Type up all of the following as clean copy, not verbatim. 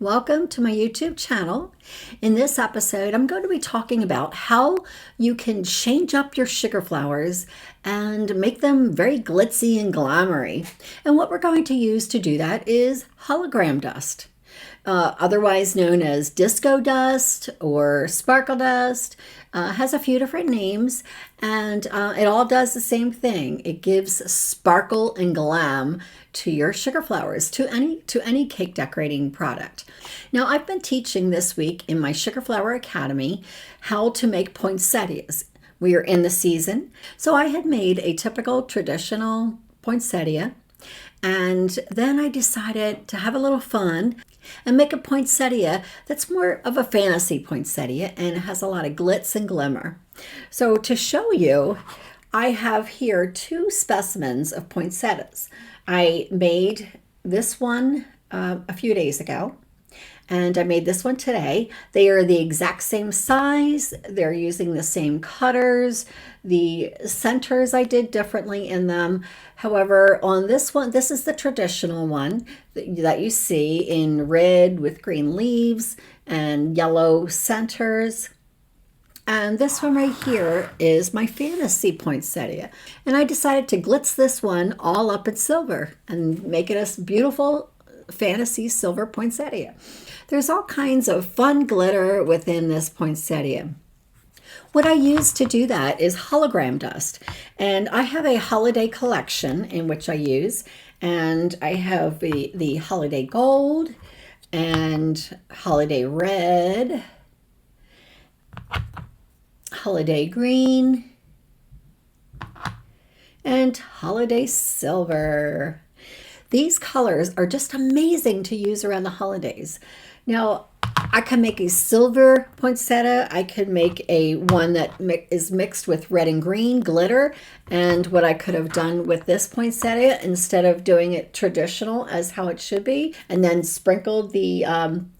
Welcome to my YouTube channel. In this episode, I'm going to be talking about how you can change up your sugar flowers and make them very glitzy and glamoury. And what we're going to use to do that is hologram dust, otherwise known as disco dust or sparkle dust. Has a few different names, and it all does the same thing. It gives sparkle and glam to your sugar flowers, to any cake decorating product. Now, I've been teaching this week in my Sugar Flower Academy how to make poinsettias. We are in the season, so I had made a typical traditional poinsettia, and then I decided to have a little fun and make a poinsettia that's more of a fantasy poinsettia and has a lot of glitz and glimmer. So to show you, I have here two specimens of poinsettias. I made this one a few days ago, and I made this one today. They are the exact same size. They're using the same cutters. The centers I did differently in them. However, on this one, this is the traditional one that you see in red with green leaves and yellow centers. And this one right here is my fantasy poinsettia. And I decided to glitz this one all up in silver and make it a beautiful fantasy silver poinsettia. There's all kinds of fun glitter within this poinsettia. What I use to do that is hologram dust. And I have a holiday collection in which I use. And I have the holiday gold and holiday red, holiday green, and holiday silver. These colors are just amazing to use around the holidays. Now, I can make a silver poinsettia. I could make a one that is mixed with red and green glitter. And what I could have done with this poinsettia, instead of doing it traditional as how it should be, and then sprinkled the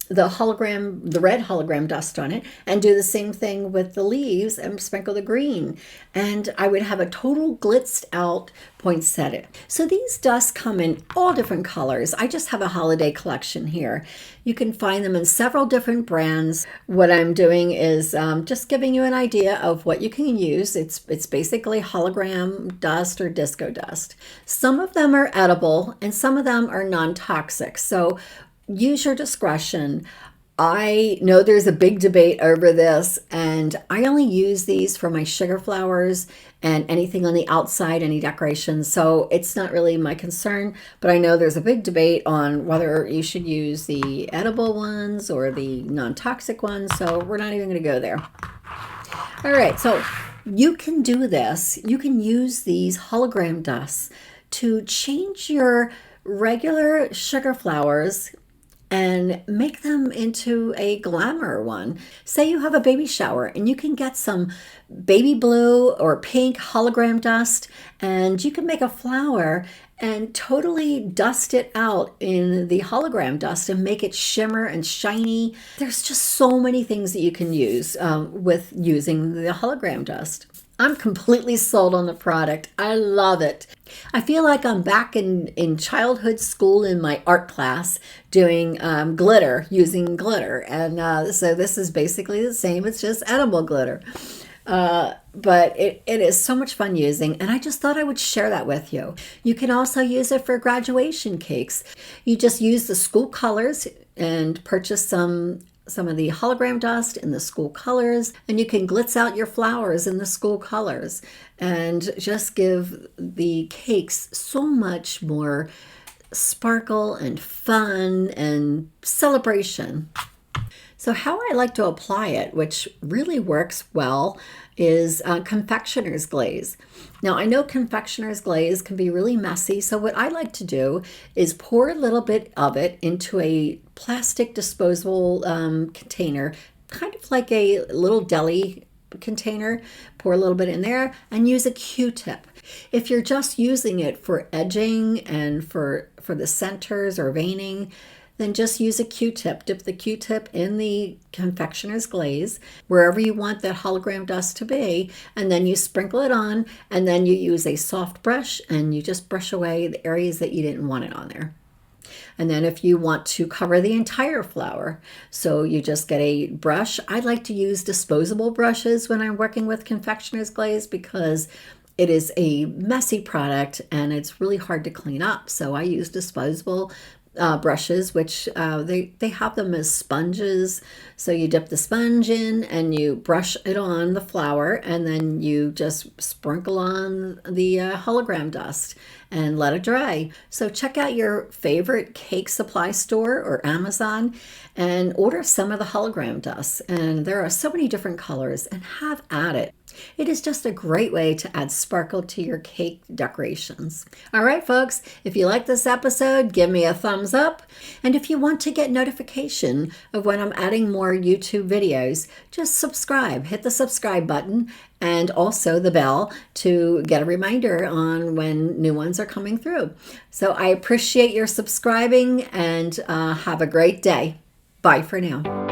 red hologram dust on it, and do the same thing with the leaves and sprinkle the green. And I would have a total glitzed out poinsettia. So these dusts come in all different colors. I just have a holiday collection here. You can find them in several different brands. What I'm doing is just giving you an idea of what you can use. It's basically hologram dust or disco dust. Some of them are edible and some of them are non-toxic. So use your discretion. I know there's a big debate over this, and I only use these for my sugar flowers and anything on the outside, any decorations. So it's not really my concern, but I know there's a big debate on whether you should use the edible ones or the non-toxic ones. So we're not even going to go there. All right, so you can do this. You can use these hologram dusts to change your regular sugar flowers and make them into a glamour one. Say you have a baby shower and you can get some baby blue or pink hologram dust, and you can make a flower and totally dust it out in the hologram dust and make it shimmer and shiny. There's just so many things that you can use with using the hologram dust. I'm completely sold on the product. I love it. I feel like I'm back in childhood school in my art class doing glitter, using glitter. And so this is basically the same. It's just edible glitter. But it is so much fun using, and I just thought I would share that with you. You can also use it for graduation cakes. You just use the school colors and purchase some of the hologram dust in the school colors, and you can glitz out your flowers in the school colors and just give the cakes so much more sparkle and fun and celebration. So how I like to apply it, which really works well, is confectioner's glaze. Now, I know confectioner's glaze can be really messy, so what I like to do is pour a little bit of it into a plastic disposable container, kind of like a little deli container. Pour a little bit in there and use a Q-tip. If you're just using it for edging and for the centers or veining, then just use a Q-tip. Dip the Q-tip in the confectioner's glaze, wherever you want that hologram dust to be, and then you sprinkle it on, and then you use a soft brush, and you just brush away the areas that you didn't want it on there. And then if you want to cover the entire flower, so you just get a brush. I like to use disposable brushes when I'm working with confectioner's glaze because it is a messy product and it's really hard to clean up. So I use disposable brushes, which they have them as sponges. So you dip the sponge in and you brush it on the flower, and then you just sprinkle on the hologram dust and let it dry. So check out your favorite cake supply store or Amazon and order some of the hologram dust. And there are so many different colors, and have at it. It is just a great way to add sparkle to your cake decorations. All right, folks, if you like this episode, give me a thumbs up. And if you want to get notification of when I'm adding more YouTube videos, just subscribe. Hit the subscribe button and also the bell to get a reminder on when new ones are coming through. So I appreciate your subscribing, and have a great day. Bye for now.